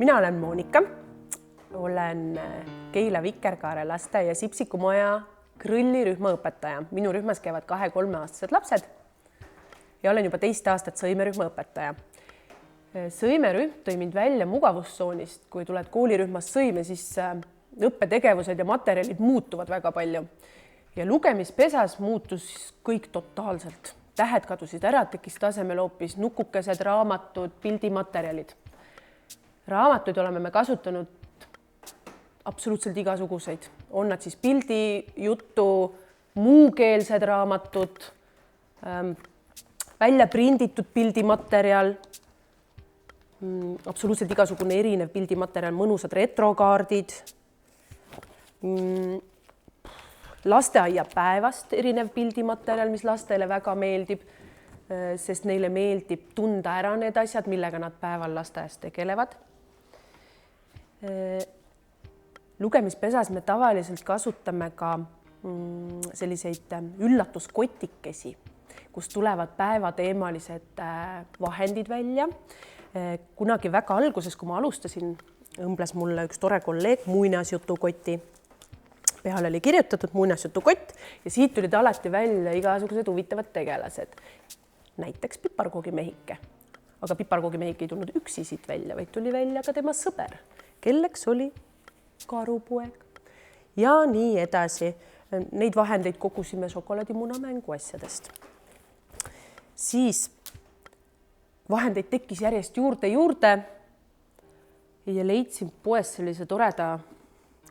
Mina olen Monika, olen Keila Vikerkaare laste- ja Sipsikumaja grillirühma õpetaja. Minu rühmas käivad 2-3-aastased lapsed ja olen juba teist aastat sõimerühma õpetaja. Sõimerühm tõi mind välja mugavustsoonist. Kui tuled koolirühmast sõime, siis õppetegevused ja materjalid muutuvad väga palju. Ja lugemispesas muutus kõik totaalselt. Tähed kadusid ära, tekkis tasemel hoopis nukukesed, raamatud, pildimaterjalid. Raamatuid oleme me kasutanud absoluutselt igasuguseid. On nad siis pildi, jutu, muukeelsed raamatud, välja prinditud pildimaterjal, absoluutselt igasugune erinev pildimaterjal, mõnusad retrokaardid, lasteaiapäevast erinev pildimaterjal, mis lastele väga meeldib, sest neile meeldib tunda ära need asjad, millega nad päeval lasteaias tegelevad. Lugemispesas me tavaliselt kasutame ka selliseid üllatuskotikesi, kus tulevad päevateemalised vahendid välja. Kunagi väga alguses, kui ma alustasin, õmbles mulle üks tore kolleeg muinasjutukoti. Peale oli kirjutatud muinasjutukott ja siit tulid alati välja igasugused huvitavad tegelased. Näiteks piparkoogimehike. Aga piparkoogimehik ei tulnud üksi siit välja, vaid tuli välja ka tema sõber, kelleks oli karupoeg ja nii edasi. Neid vahendeid kogusime šokolaadimuna mänguasjadest. Siis vahendeid tekkis järjest juurde ja leidsin poes sellise toreda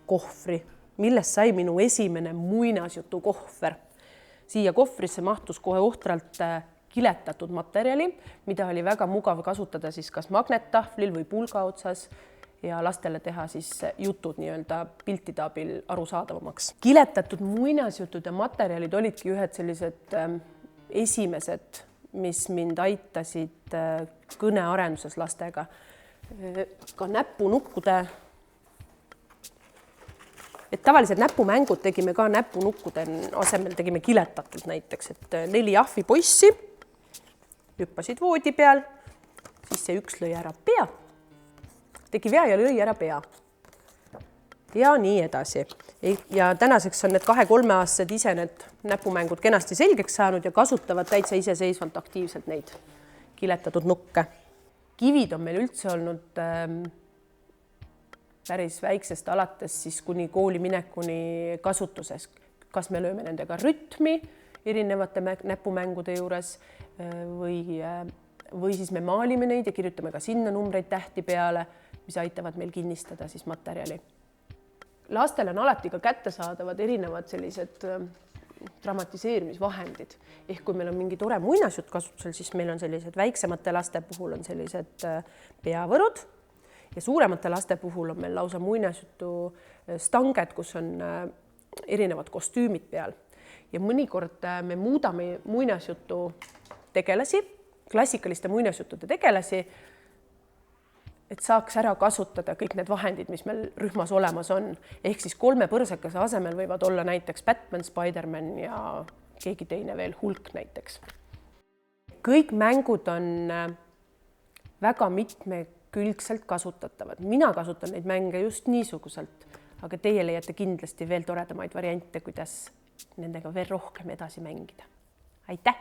kohvri, millest sai minu esimene muinasjutu kohver. Siia kohvrisse mahtus kohe ohtralt kiletatud materjali, mida oli väga mugav kasutada siis kas magnettahvlil või pulga otsas ja lastele teha siis jutud nii-öelda piltide abil arusaadavamaks. Kiletatud muinasjutud ja materjalid olidki ühed sellised esimesed, mis mind aitasid kõnearenduses lastega. Ka näpunukkude, tavalised näpumängud tegime ka näpunukkude asemel, tegime kiletatult näiteks, et 4 ahvipoissi hüppasid voodi peal, siis see üks lõi ära pea, tegi vea ja lõi ära pea. Ja nii edasi. Ja tänaseks on need 2-3-aastased ise need näpumängud kenasti selgeks saanud ja kasutavad täitsa iseseisvalt aktiivselt neid kiletatud nukke. Kivid on meil üldse olnud päris väiksest alates siis kuni kooli minekuni kasutuses. Kas me lööme nendega rütmi erinevate näpumängude juures või siis me maalime neid ja kirjutame ka sinna numbreid tähti peale, mis aitavad meil kinnistada siis materjali. Lastel on alati ka kättesaadavad erinevad sellised dramatiseerimisvahendid. Ehk kui meil on mingi tore muinasjutt kasutusel, siis meil on sellised väiksemate laste puhul on sellised peavõrud ja suuremate laste puhul on meil lausa muinasjutu stanged, kus on erinevad kostüümid peal. Ja mõnikord me muudame muinasjutu tegelasi, klassikaliste muinasjuttude tegelasi, et saaks ära kasutada kõik need vahendid, mis meil rühmas olemas on. Ehk siis 3 põrsakese asemel võivad olla näiteks Batman, Spider-Man ja keegi teine veel, Hulk näiteks. Kõik mängud on väga mitmekülgselt kasutatavad. Mina kasutan neid mänge just niisuguselt, aga teie leiate kindlasti veel toredamaid variante, kuidas nendega veel rohkem edasi mängida. Aitäh!